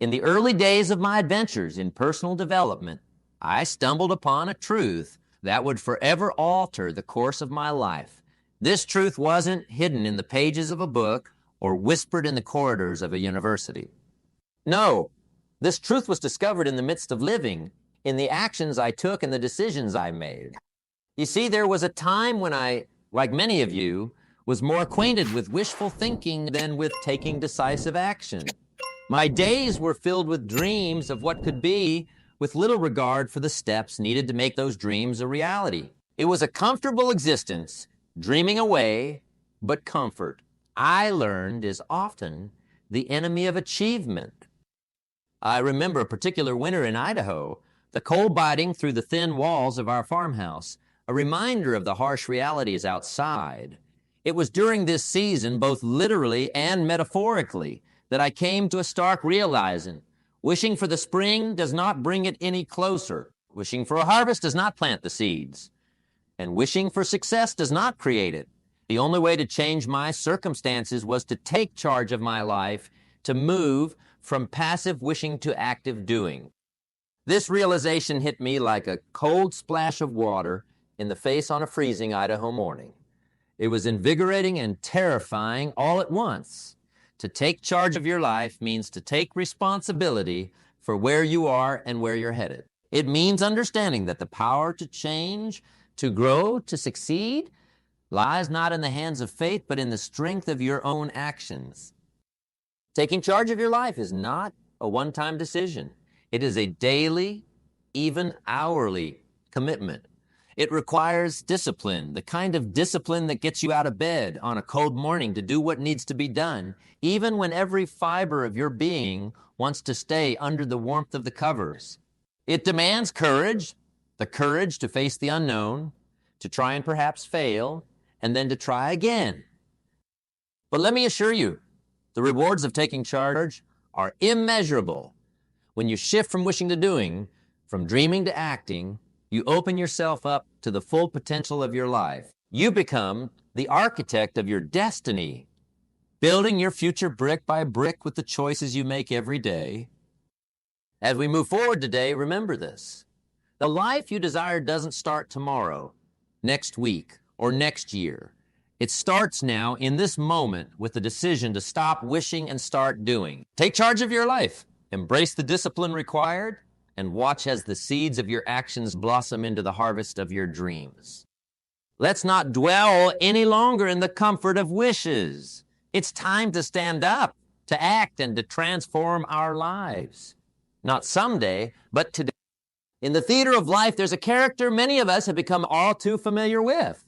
In the early days of my adventures in personal development, I stumbled upon a truth that would forever alter the course of my life. This truth wasn't hidden in the pages of a book or whispered in the corridors of a university. No, this truth was discovered in the midst of living, in the actions I took and the decisions I made. You see, there was a time when I, like many of you, was more acquainted with wishful thinking than with taking decisive action. My days were filled with dreams of what could be, with little regard for the steps needed to make those dreams a reality. It was a comfortable existence, dreaming away, but comfort, I learned, is often the enemy of achievement. I remember a particular winter in Idaho, the cold biting through the thin walls of our farmhouse, a reminder of the harsh realities outside. It was during this season, both literally and metaphorically, that I came to a stark realizing. Wishing for the spring does not bring it any closer. Wishing for a harvest does not plant the seeds. And wishing for success does not create it. The only way to change my circumstances was to take charge of my life, to move from passive wishing to active doing. This realization hit me like a cold splash of water in the face on a freezing Idaho morning. It was invigorating and terrifying all at once. To take charge of your life means to take responsibility for where you are and where you're headed. It means understanding that the power to change, to grow, to succeed lies not in the hands of fate, but in the strength of your own actions. Taking charge of your life is not a one-time decision. It is a daily, even hourly commitment. It requires discipline, the kind of discipline that gets you out of bed on a cold morning to do what needs to be done, even when every fiber of your being wants to stay under the warmth of the covers. It demands courage, the courage to face the unknown, to try and perhaps fail, and then to try again. But let me assure you, the rewards of taking charge are immeasurable. When you shift from wishing to doing, from dreaming to acting, you open yourself up to the full potential of your life. You become the architect of your destiny, building your future brick by brick with the choices you make every day. As we move forward today, remember this. The life you desire doesn't start tomorrow, next week, or next year. It starts now in this moment with the decision to stop wishing and start doing. Take charge of your life. Embrace the discipline required, and watch as the seeds of your actions blossom into the harvest of your dreams. Let's not dwell any longer in the comfort of wishes. It's time to stand up, to act, and to transform our lives. Not someday, but today. In the theater of life, there's a character many of us have become all too familiar with.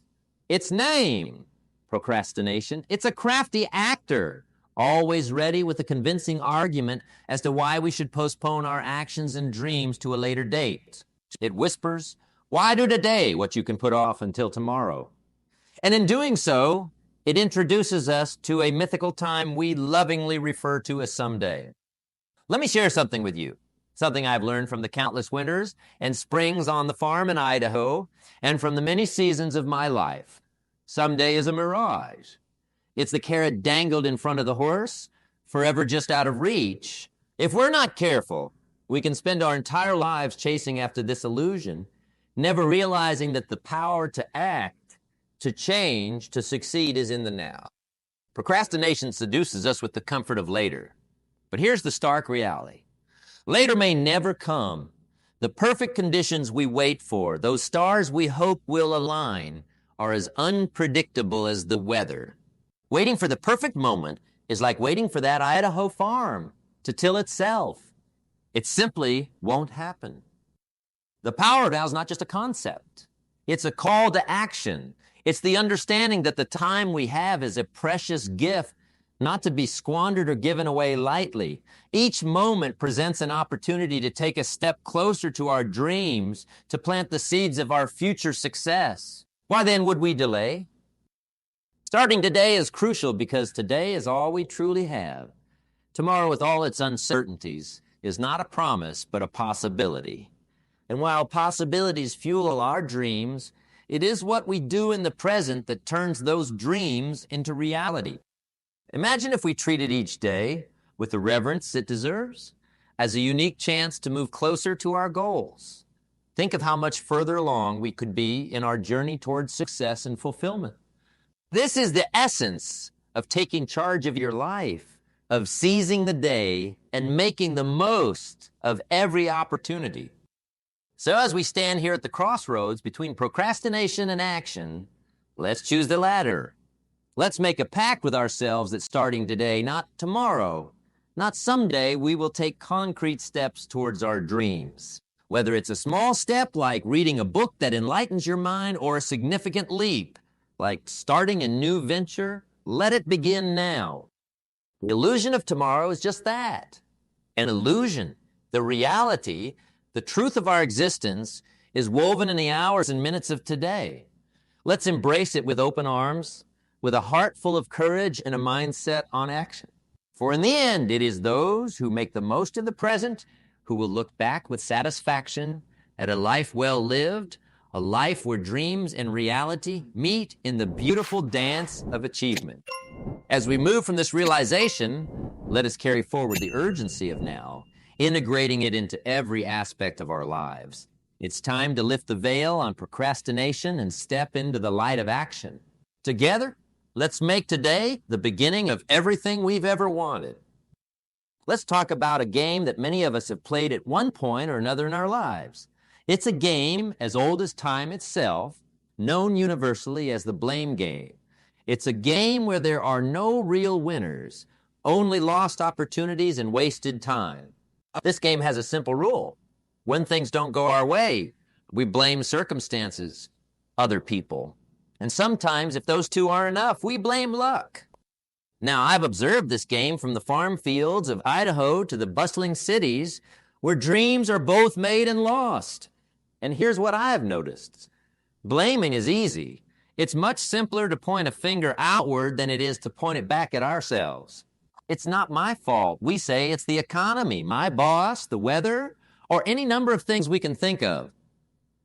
Its name, procrastination. It's a crafty actor, always ready with a convincing argument as to why we should postpone our actions and dreams to a later date. It whispers, "Why do today what you can put off until tomorrow?" And in doing so, it introduces us to a mythical time we lovingly refer to as someday. Let me share something with you, something I've learned from the countless winters and springs on the farm in Idaho and from the many seasons of my life. Someday is a mirage. It's the carrot dangled in front of the horse, forever just out of reach. If we're not careful, we can spend our entire lives chasing after this illusion, never realizing that the power to act, to change, to succeed is in the now. Procrastination seduces us with the comfort of later. But here's the stark reality. Later may never come. The perfect conditions we wait for, those stars we hope will align, are as unpredictable as the weather. Waiting for the perfect moment is like waiting for that Idaho farm to till itself. It simply won't happen. The power vow is not just a concept. It's a call to action. It's the understanding that the time we have is a precious gift, not to be squandered or given away lightly. Each moment presents an opportunity to take a step closer to our dreams, to plant the seeds of our future success. Why then would we delay? Starting today is crucial because today is all we truly have. Tomorrow, with all its uncertainties, is not a promise, but a possibility. And while possibilities fuel our dreams, it is what we do in the present that turns those dreams into reality. Imagine if we treated each day with the reverence it deserves. as a unique chance to move closer to our goals. Think of how much further along we could be in our journey towards success and fulfillment. This is the essence of taking charge of your life, of seizing the day and making the most of every opportunity. So as we stand here at the crossroads between procrastination and action, let's choose the latter. Let's make a pact with ourselves that starting today, not tomorrow, not someday, we will take concrete steps towards our dreams. Whether it's a small step like reading a book that enlightens your mind or a significant leap like starting a new venture, let it begin now. The illusion of tomorrow is just that, an illusion. The reality, the truth of our existence is woven in the hours and minutes of today. Let's embrace it with open arms, with a heart full of courage and a mindset on action. For in the end, it is those who make the most of the present who will look back with satisfaction at a life well lived, a life where dreams and reality meet in the beautiful dance of achievement. As we move from this realization, let us carry forward the urgency of now, integrating it into every aspect of our lives. It's time to lift the veil on procrastination and step into the light of action. Together, let's make today the beginning of everything we've ever wanted. Let's talk about a game that many of us have played at one point or another in our lives. It's a game as old as time itself, known universally as the blame game. It's a game where there are no real winners, only lost opportunities and wasted time. This game has a simple rule. When things don't go our way, we blame circumstances, other people. And sometimes, if those two aren't enough, we blame luck. Now, I've observed this game from the farm fields of Idaho to the bustling cities where dreams are both made and lost. And here's what I've noticed. Blaming is easy. It's much simpler to point a finger outward than it is to point it back at ourselves. It's not my fault. We say it's the economy, my boss, the weather, or any number of things we can think of.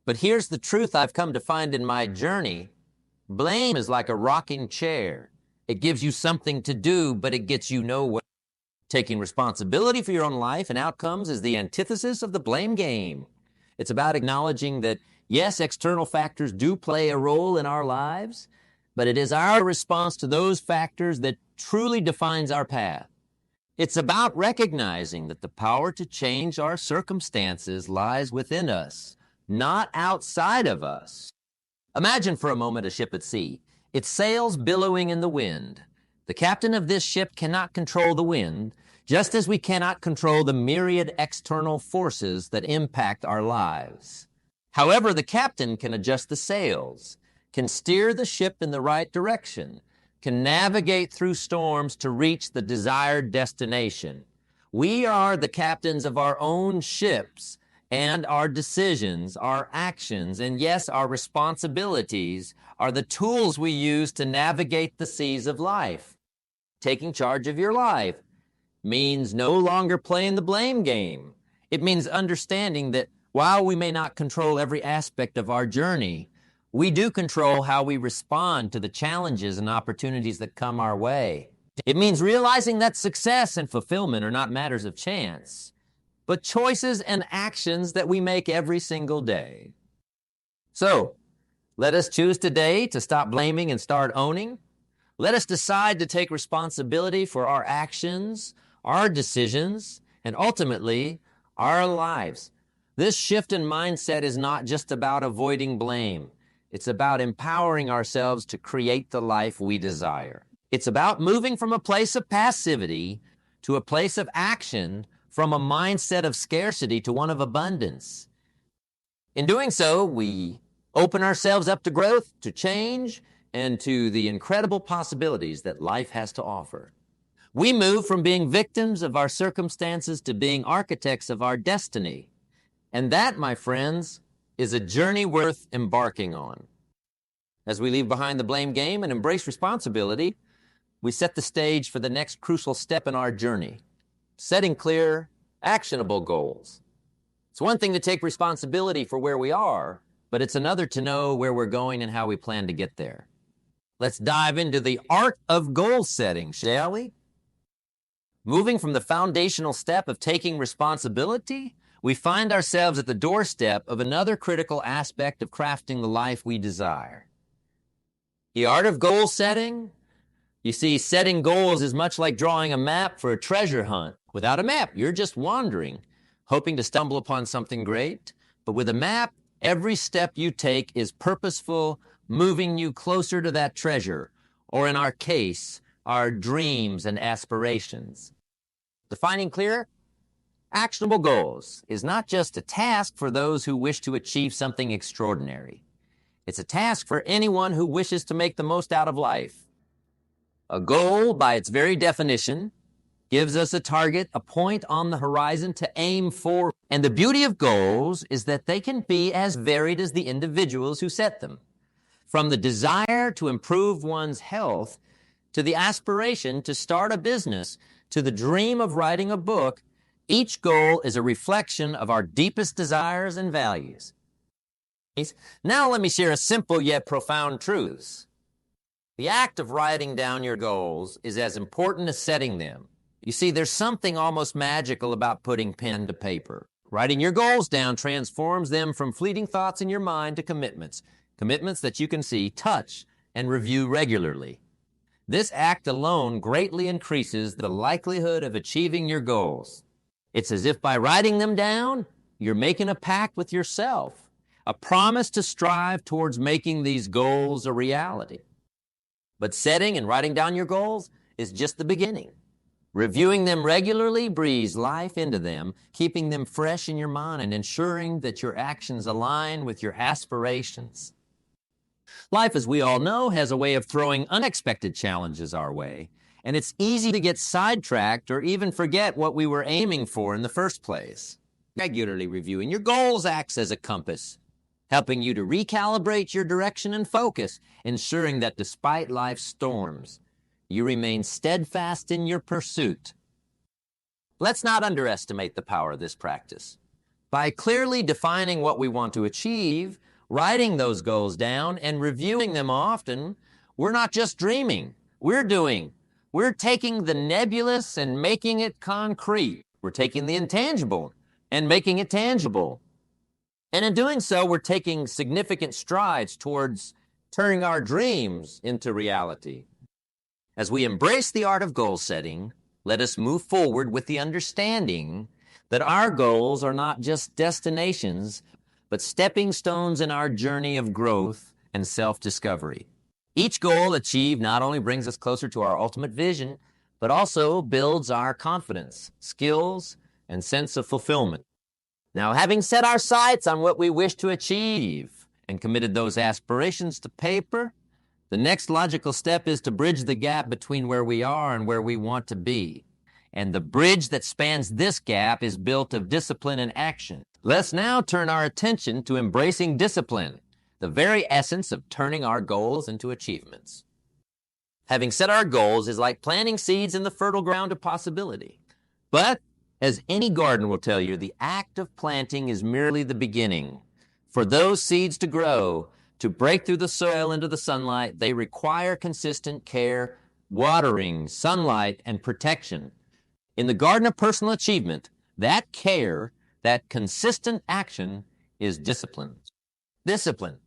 But here's the truth I've come to find in my journey. Blame is like a rocking chair. It gives you something to do, but it gets you nowhere. Taking responsibility for your own life and outcomes is the antithesis of the blame game. It's about acknowledging that, yes, external factors do play a role in our lives, but it is our response to those factors that truly defines our path. It's about recognizing that the power to change our circumstances lies within us, not outside of us. Imagine for a moment a ship at sea. Its sails billowing in the wind. The captain of this ship cannot control the wind, just as we cannot control the myriad external forces that impact our lives. However, the captain can adjust the sails, can steer the ship in the right direction, can navigate through storms to reach the desired destination. We are the captains of our own ships, and our decisions, our actions, and yes, our responsibilities are the tools we use to navigate the seas of life. Taking charge of your life means no longer playing the blame game. It means understanding that while we may not control every aspect of our journey, we do control how we respond to the challenges and opportunities that come our way. It means realizing that success and fulfillment are not matters of chance, but choices and actions that we make every single day. So, let us choose today to stop blaming and start owning. Let us decide to take responsibility for our actions, our decisions, and ultimately, our lives. This shift in mindset is not just about avoiding blame. It's about empowering ourselves to create the life we desire. It's about moving from a place of passivity to a place of action, from a mindset of scarcity to one of abundance. In doing so, we open ourselves up to growth, to change, and to the incredible possibilities that life has to offer. We move from being victims of our circumstances to being architects of our destiny. And that, my friends, is a journey worth embarking on. As we leave behind the blame game and embrace responsibility, we set the stage for the next crucial step in our journey, setting clear, actionable goals. It's one thing to take responsibility for where we are, but it's another to know where we're going and how we plan to get there. Let's dive into the art of goal setting, shall we? Moving from the foundational step of taking responsibility, we find ourselves at the doorstep of another critical aspect of crafting the life we desire. The art of goal setting. You see, setting goals is much like drawing a map for a treasure hunt. Without a map, you're just wandering, hoping to stumble upon something great. But with a map, every step you take is purposeful, moving you closer to that treasure, or in our case, our dreams and aspirations. Defining clear, actionable goals is not just a task for those who wish to achieve something extraordinary. It's a task for anyone who wishes to make the most out of life. A goal, by its very definition, gives us a target, a point on the horizon to aim for. And the beauty of goals is that they can be as varied as the individuals who set them. From the desire to improve one's health, to the aspiration to start a business, to the dream of writing a book, each goal is a reflection of our deepest desires and values. Now let me share a simple yet profound truth. The act of writing down your goals is as important as setting them. You see, there's something almost magical about putting pen to paper. Writing your goals down transforms them from fleeting thoughts in your mind to commitments that you can see, touch, and review regularly. This act alone greatly increases the likelihood of achieving your goals. It's as if by writing them down, you're making a pact with yourself, a promise to strive towards making these goals a reality. But setting and writing down your goals is just the beginning. Reviewing them regularly breathes life into them, keeping them fresh in your mind and ensuring that your actions align with your aspirations. Life, as we all know, has a way of throwing unexpected challenges our way, and it's easy to get sidetracked or even forget what we were aiming for in the first place. Regularly reviewing your goals acts as a compass, helping you to recalibrate your direction and focus, ensuring that despite life's storms, you remain steadfast in your pursuit. Let's not underestimate the power of this practice. By clearly defining what we want to achieve, writing those goals down, and reviewing them often, we're not just dreaming, we're doing. We're taking the nebulous and making it concrete. We're taking the intangible and making it tangible. And in doing so, we're taking significant strides towards turning our dreams into reality. As we embrace the art of goal setting, let us move forward with the understanding that our goals are not just destinations, but stepping stones in our journey of growth and self-discovery. Each goal achieved not only brings us closer to our ultimate vision, but also builds our confidence, skills, and sense of fulfillment. Now, having set our sights on what we wish to achieve and committed those aspirations to paper, the next logical step is to bridge the gap between where we are and where we want to be. And the bridge that spans this gap is built of discipline and action. Let's now turn our attention to embracing discipline, the very essence of turning our goals into achievements. Having set our goals is like planting seeds in the fertile ground of possibility. But, as any garden will tell you, the act of planting is merely the beginning. For those seeds to grow, to break through the soil into the sunlight, they require consistent care, watering, sunlight, and protection. In the garden of personal achievement, that care, that consistent action is discipline. Discipline,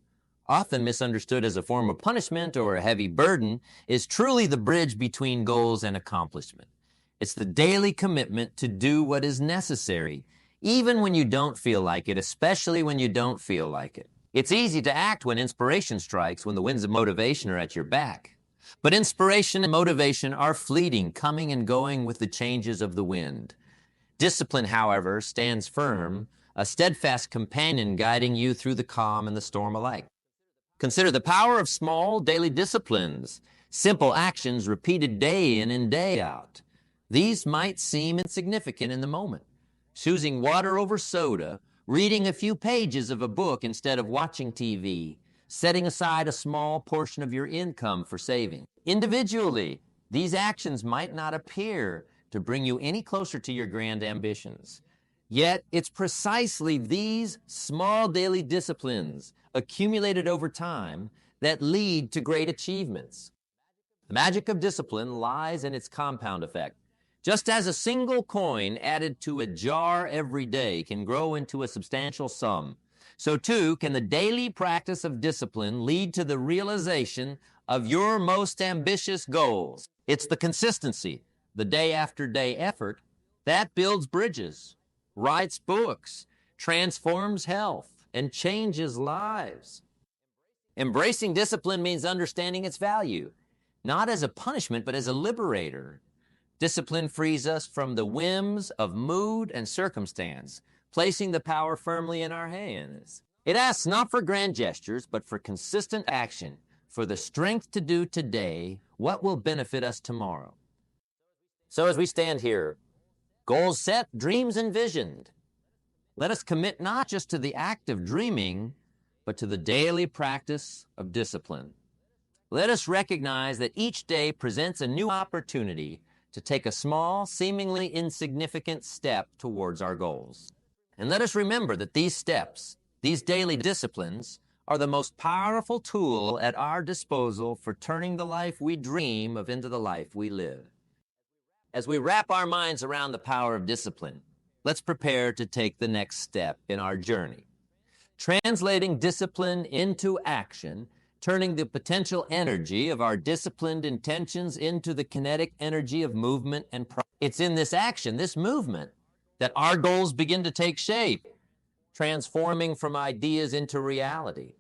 often misunderstood as a form of punishment or a heavy burden, is truly the bridge between goals and accomplishment. It's the daily commitment to do what is necessary, even when you don't feel like it, especially when you don't feel like it. It's easy to act when inspiration strikes, when the winds of motivation are at your back. But inspiration and motivation are fleeting, coming and going with the changes of the wind. Discipline, however, stands firm, a steadfast companion guiding you through the calm and the storm alike. Consider the power of small daily disciplines, simple actions repeated day in and day out. These might seem insignificant in the moment. Choosing water over soda, reading a few pages of a book instead of watching TV, setting aside a small portion of your income for saving. Individually, these actions might not appear to bring you any closer to your grand ambitions. Yet, it's precisely these small daily disciplines accumulated over time that lead to great achievements. The magic of discipline lies in its compound effect. Just as a single coin added to a jar every day can grow into a substantial sum, so too can the daily practice of discipline lead to the realization of your most ambitious goals. It's the consistency, the day after day effort, that builds bridges, writes books, transforms health, and changes lives. Embracing discipline means understanding its value, not as a punishment, but as a liberator. Discipline frees us from the whims of mood and circumstance, placing the power firmly in our hands. It asks not for grand gestures, but for consistent action, for the strength to do today what will benefit us tomorrow. So as we stand here, goals set, dreams envisioned, let us commit not just to the act of dreaming, but to the daily practice of discipline. Let us recognize that each day presents a new opportunity to take a small, seemingly insignificant step towards our goals. And let us remember that these steps, these daily disciplines, are the most powerful tool at our disposal for turning the life we dream of into the life we live. As we wrap our minds around the power of discipline, let's prepare to take the next step in our journey. Translating discipline into action, turning the potential energy of our disciplined intentions into the kinetic energy of movement and progress. It's in this action, this movement, that our goals begin to take shape, transforming from ideas into reality.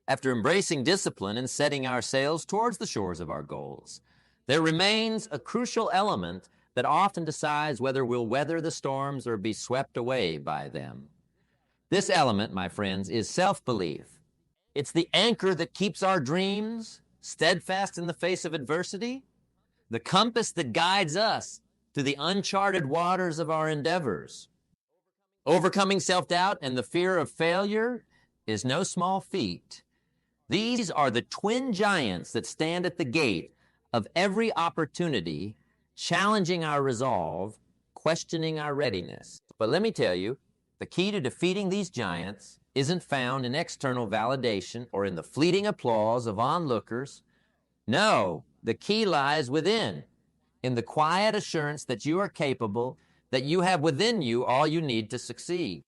After embracing discipline and setting our sails towards the shores of our goals, there remains a crucial element that often decides whether we'll weather the storms or be swept away by them. This element, my friends, is self-belief. It's the anchor that keeps our dreams steadfast in the face of adversity, the compass that guides us to the uncharted waters of our endeavors. Overcoming self-doubt and the fear of failure is no small feat. These are the twin giants that stand at the gate of every opportunity, challenging our resolve, questioning our readiness. But let me tell you, the key to defeating these giants isn't found in external validation or in the fleeting applause of onlookers. No, the key lies within, in the quiet assurance that you are capable, that you have within you all you need to succeed.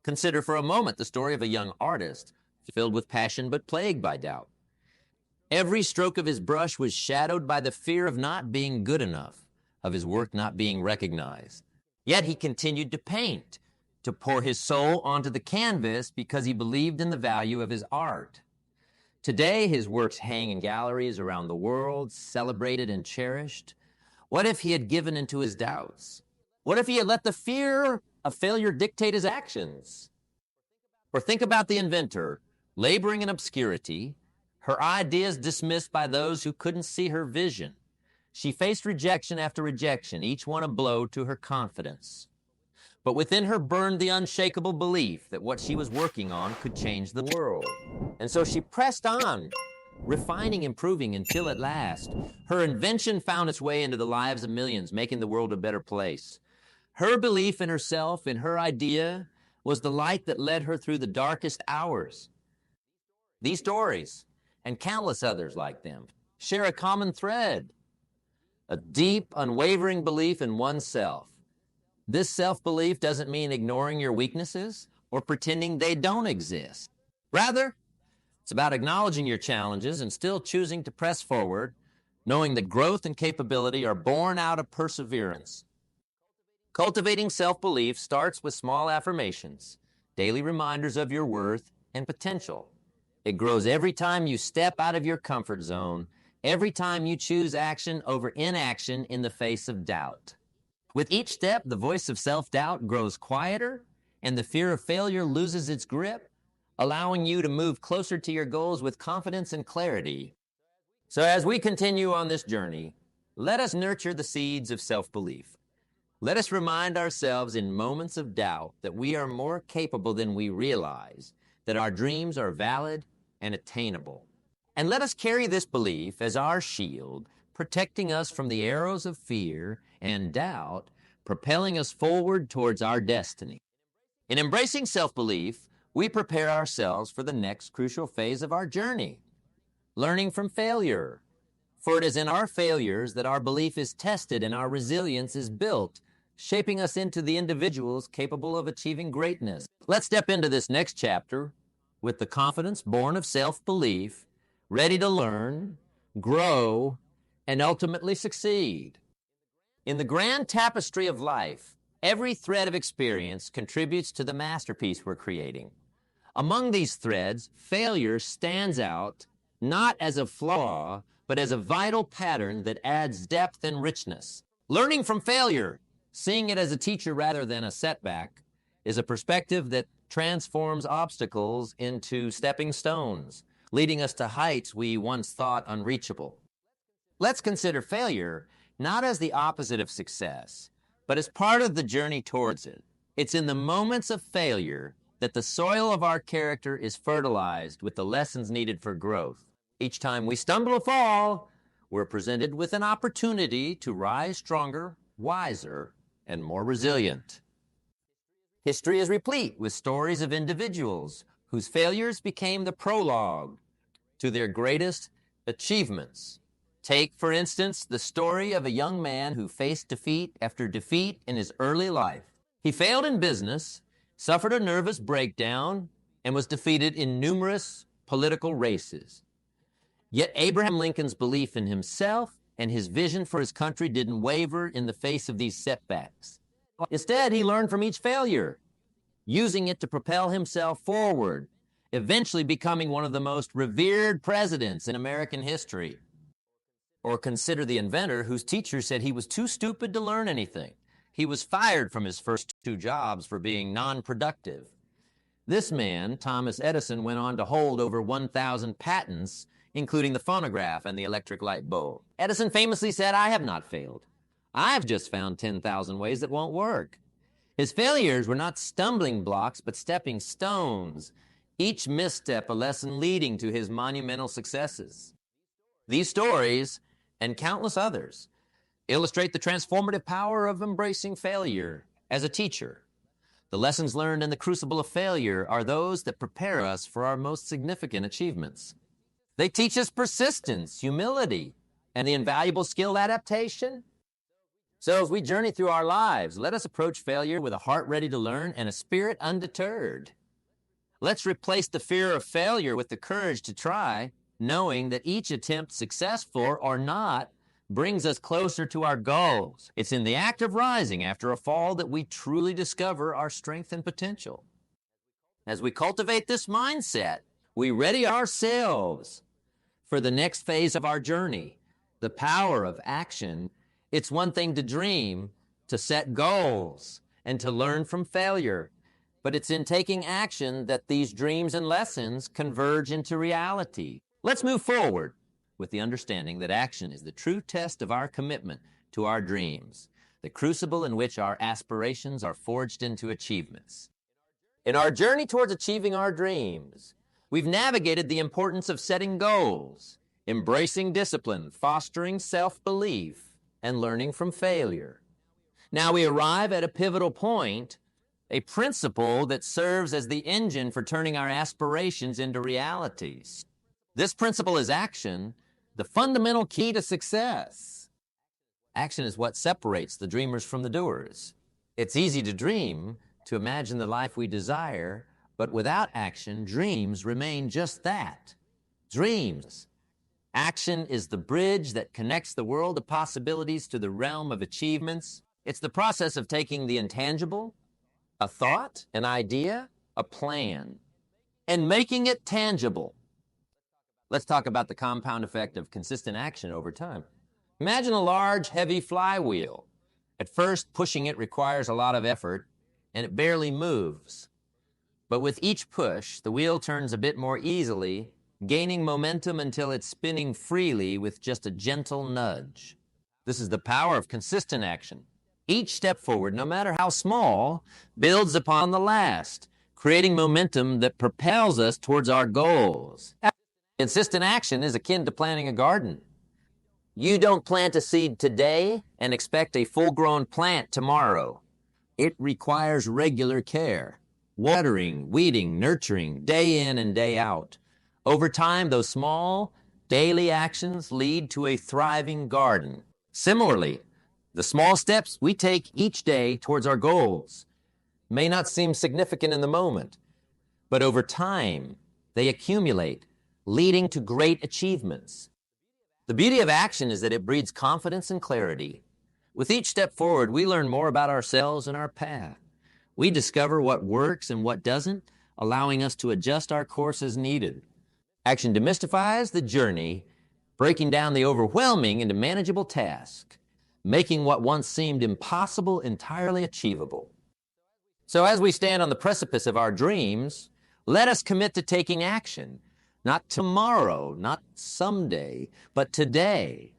Consider for a moment the story of a young artist filled with passion but plagued by doubt. Every stroke of his brush was shadowed by the fear of not being good enough, of his work not being recognized. Yet he continued to paint, to pour his soul onto the canvas because he believed in the value of his art. Today, his works hang in galleries around the world, celebrated and cherished. What if he had given into his doubts? What if he had let the fear of failure dictate his actions? Or think about the inventor, laboring in obscurity, her ideas dismissed by those who couldn't see her vision. She faced rejection after rejection, each one a blow to her confidence. But within her burned the unshakable belief that what she was working on could change the world. And so she pressed on, refining, improving, until at last, her invention found its way into the lives of millions, making the world a better place. Her belief in herself, in her idea, was the light that led her through the darkest hours. These stories, and countless others like them, share a common thread, a deep, unwavering belief in oneself. This self-belief doesn't mean ignoring your weaknesses or pretending they don't exist. Rather, it's about acknowledging your challenges and still choosing to press forward, knowing that growth and capability are born out of perseverance. Cultivating self-belief starts with small affirmations, daily reminders of your worth and potential. It grows every time you step out of your comfort zone, every time you choose action over inaction in the face of doubt. With each step, the voice of self-doubt grows quieter, and the fear of failure loses its grip, allowing you to move closer to your goals with confidence and clarity. So as we continue on this journey, let us nurture the seeds of self-belief. Let us remind ourselves in moments of doubt that we are more capable than we realize, that our dreams are valid and attainable. And let us carry this belief as our shield, protecting us from the arrows of fear and doubt, propelling us forward towards our destiny. In embracing self-belief, we prepare ourselves for the next crucial phase of our journey, learning from failure, For it is in our failures that our belief is tested and our resilience is built, shaping us into the individuals capable of achieving greatness. Let's step into this next chapter with the confidence born of self-belief, ready to learn, grow, and ultimately succeed. In the grand tapestry of life, every thread of experience contributes to the masterpiece we're creating. Among these threads, failure stands out not as a flaw, but as a vital pattern that adds depth and richness. Learning from failure, seeing it as a teacher rather than a setback, is a perspective that transforms obstacles into stepping stones, leading us to heights we once thought unreachable. Let's consider failure not as the opposite of success, but as part of the journey towards it. It's in the moments of failure that the soil of our character is fertilized with the lessons needed for growth. Each time we stumble or fall, we're presented with an opportunity to rise stronger, wiser, and more resilient. History is replete with stories of individuals whose failures became the prologue to their greatest achievements. Take, for instance, the story of a young man who faced defeat after defeat in his early life. He failed in business, suffered a nervous breakdown, and was defeated in numerous political races. Yet Abraham Lincoln's belief in himself and his vision for his country didn't waver in the face of these setbacks. Instead, he learned from each failure, using it to propel himself forward, eventually becoming one of the most revered presidents in American history. Or consider the inventor whose teacher said he was too stupid to learn anything. He was fired from his first 2 jobs for being non-productive. This man, Thomas Edison, went on to hold over 1,000 patents, including the phonograph and the electric light bulb. Edison famously said, "I have not failed. I've just found 10,000 ways that won't work." His failures were not stumbling blocks, but stepping stones, each misstep a lesson leading to his monumental successes. These stories, and countless others, illustrate the transformative power of embracing failure as a teacher. The lessons learned in the crucible of failure are those that prepare us for our most significant achievements. They teach us persistence, humility, and the invaluable skill adaptation. So as we journey through our lives, let us approach failure with a heart ready to learn and a spirit undeterred. Let's replace the fear of failure with the courage to try, knowing that each attempt, successful or not, brings us closer to our goals. It's in the act of rising after a fall that we truly discover our strength and potential. As we cultivate this mindset, we ready ourselves for the next phase of our journey, the power of action. It's one thing to dream, to set goals, and to learn from failure. But it's in taking action that these dreams and lessons converge into reality. Let's move forward with the understanding that action is the true test of our commitment to our dreams, the crucible in which our aspirations are forged into achievements. In our journey towards achieving our dreams, we've navigated the importance of setting goals, embracing discipline, fostering self-belief, and learning from failure. Now we arrive at a pivotal point, a principle that serves as the engine for turning our aspirations into realities. This principle is action, the fundamental key to success. Action is what separates the dreamers from the doers. It's easy to dream, to imagine the life we desire, but without action, dreams remain just that, dreams. Action is the bridge that connects the world of possibilities to the realm of achievements. It's the process of taking the intangible, a thought, an idea, a plan, and making it tangible. Let's talk about the compound effect of consistent action over time. Imagine a large, heavy flywheel. At first, pushing it requires a lot of effort, and it barely moves. But with each push, the wheel turns a bit more easily, gaining momentum until it's spinning freely with just a gentle nudge. This is the power of consistent action. Each step forward, no matter how small, builds upon the last, creating momentum that propels us towards our goals. Consistent action is akin to planting a garden. You don't plant a seed today and expect a full-grown plant tomorrow. It requires regular care, watering, weeding, nurturing, day in and day out. Over time, those small, daily actions lead to a thriving garden. Similarly, the small steps we take each day towards our goals may not seem significant in the moment, but over time, they accumulate, leading to great achievements. The beauty of action is that it breeds confidence and clarity. With each step forward, we learn more about ourselves and our path. We discover what works and what doesn't, allowing us to adjust our course as needed. Action demystifies the journey, breaking down the overwhelming into manageable tasks, making what once seemed impossible entirely achievable. So as we stand on the precipice of our dreams, let us commit to taking action. Not tomorrow, not someday, but today.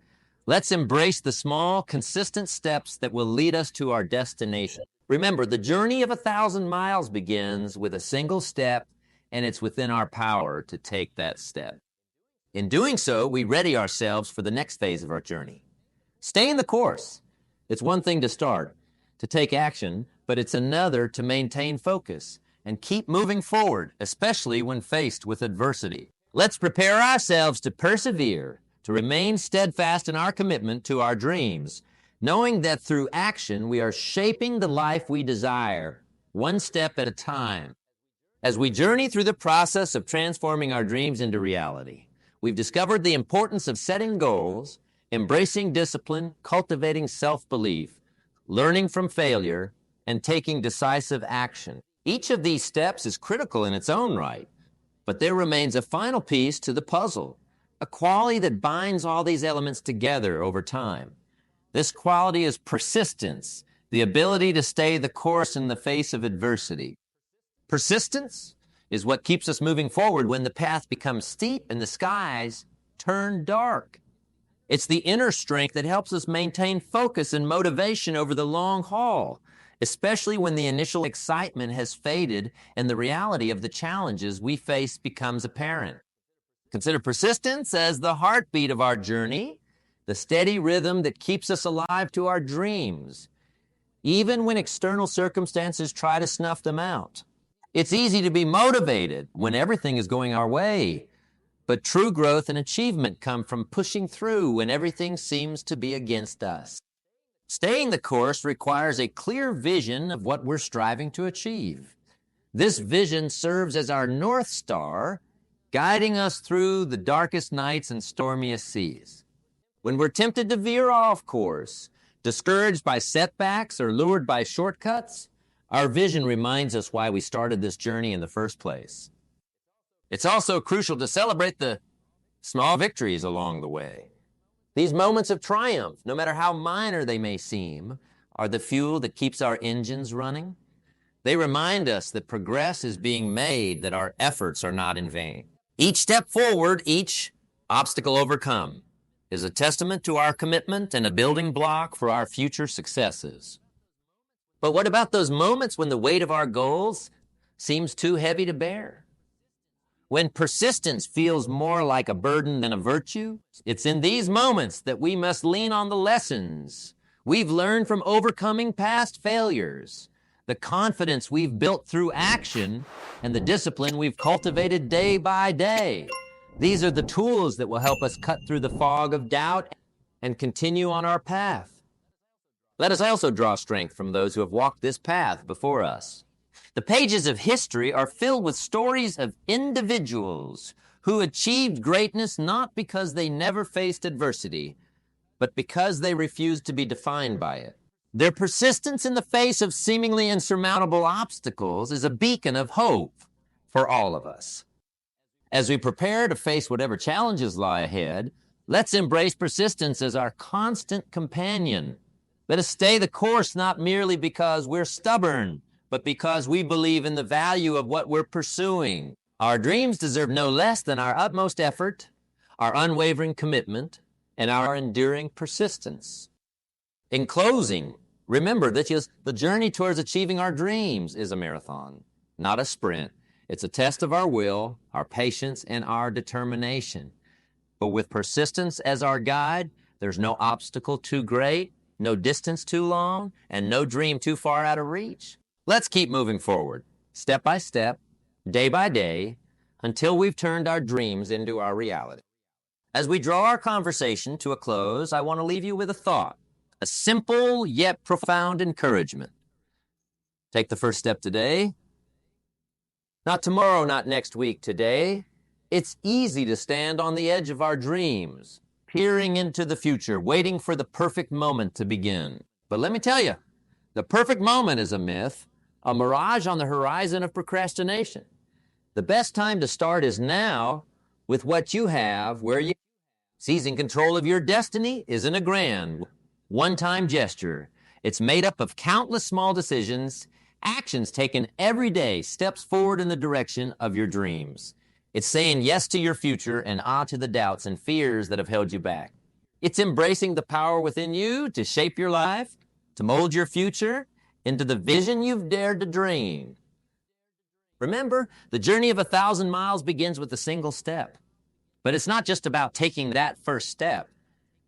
Let's embrace the small, consistent steps that will lead us to our destination. Remember, the journey of 1,000 miles begins with a single step, and it's within our power to take that step. In doing so, we ready ourselves for the next phase of our journey. Stay in the course. It's one thing to start, to take action, but it's another to maintain focus and keep moving forward, especially when faced with adversity. Let's prepare ourselves to persevere, to remain steadfast in our commitment to our dreams, knowing that through action we are shaping the life we desire, one step at a time. As we journey through the process of transforming our dreams into reality, we've discovered the importance of setting goals, embracing discipline, cultivating self-belief, learning from failure, and taking decisive action. Each of these steps is critical in its own right, but there remains a final piece to the puzzle, a quality that binds all these elements together over time. This quality is persistence, the ability to stay the course in the face of adversity. Persistence is what keeps us moving forward when the path becomes steep and the skies turn dark. It's the inner strength that helps us maintain focus and motivation over the long haul, especially when the initial excitement has faded and the reality of the challenges we face becomes apparent. Consider persistence as the heartbeat of our journey, the steady rhythm that keeps us alive to our dreams, even when external circumstances try to snuff them out. It's easy to be motivated when everything is going our way, but true growth and achievement come from pushing through when everything seems to be against us. Staying the course requires a clear vision of what we're striving to achieve. This vision serves as our North Star, guiding us through the darkest nights and stormiest seas. When we're tempted to veer off course, discouraged by setbacks or lured by shortcuts, our vision reminds us why we started this journey in the first place. It's also crucial to celebrate the small victories along the way. These moments of triumph, no matter how minor they may seem, are the fuel that keeps our engines running. They remind us that progress is being made, that our efforts are not in vain. Each step forward, each obstacle overcome, is a testament to our commitment and a building block for our future successes. But what about those moments when the weight of our goals seems too heavy to bear? When persistence feels more like a burden than a virtue, it's in these moments that we must lean on the lessons we've learned from overcoming past failures, the confidence we've built through action, and the discipline we've cultivated day by day. These are the tools that will help us cut through the fog of doubt and continue on our path. Let us also draw strength from those who have walked this path before us. The pages of history are filled with stories of individuals who achieved greatness not because they never faced adversity, but because they refused to be defined by it. Their persistence in the face of seemingly insurmountable obstacles is a beacon of hope for all of us. As we prepare to face whatever challenges lie ahead, let's embrace persistence as our constant companion. Let us stay the course not merely because we're stubborn, but because we believe in the value of what we're pursuing. Our dreams deserve no less than our utmost effort, our unwavering commitment, and our enduring persistence. In closing, remember that the journey towards achieving our dreams is a marathon, not a sprint. It's a test of our will, our patience, and our determination. But with persistence as our guide, there's no obstacle too great, no distance too long, and no dream too far out of reach. Let's keep moving forward, step by step, day by day, until we've turned our dreams into our reality. As we draw our conversation to a close, I want to leave you with a thought, a simple yet profound encouragement. Take the first step today. Not tomorrow, not next week, today. It's easy to stand on the edge of our dreams, peering into the future, waiting for the perfect moment to begin. But let me tell you, the perfect moment is a myth, a mirage on the horizon of procrastination. The best time to start is now, with what you have, where you seizing control of your destiny isn't a grand, one-time gesture. It's made up of countless small decisions, actions taken every day, steps forward in the direction of your dreams. It's saying yes to your future and ah to the doubts and fears that have held you back. It's embracing the power within you to shape your life, to mold your future into the vision you've dared to dream. Remember, the journey of 1,000 miles begins with a single step. But it's not just about taking that first step.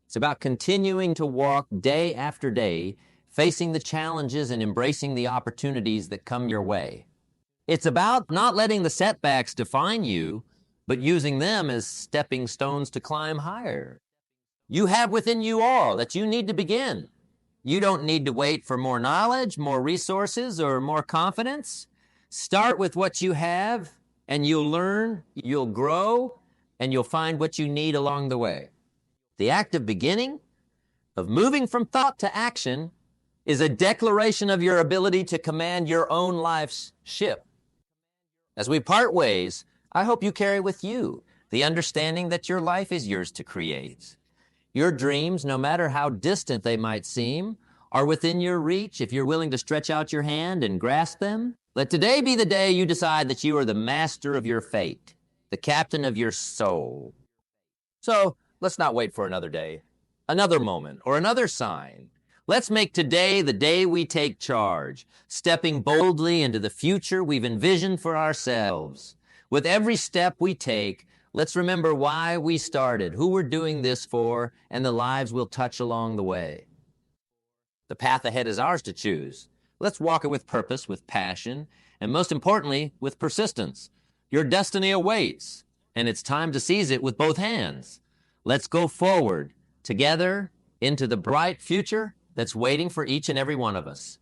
It's about continuing to walk day after day, facing the challenges and embracing the opportunities that come your way. It's about not letting the setbacks define you, but using them as stepping stones to climb higher. You have within you all that you need to begin. You don't need to wait for more knowledge, more resources, or more confidence. Start with what you have, and you'll learn, you'll grow, and you'll find what you need along the way. The act of beginning, of moving from thought to action, is a declaration of your ability to command your own life's ship. As we part ways, I hope you carry with you the understanding that your life is yours to create. Your dreams, no matter how distant they might seem, are within your reach if you're willing to stretch out your hand and grasp them. Let today be the day you decide that you are the master of your fate, the captain of your soul. So let's not wait for another day, another moment, or another sign. Let's make today the day we take charge, stepping boldly into the future we've envisioned for ourselves. With every step we take, let's remember why we started, who we're doing this for, and the lives we'll touch along the way. The path ahead is ours to choose. Let's walk it with purpose, with passion, and most importantly, with persistence. Your destiny awaits, and it's time to seize it with both hands. Let's go forward, together, into the bright future that's waiting for each and every one of us.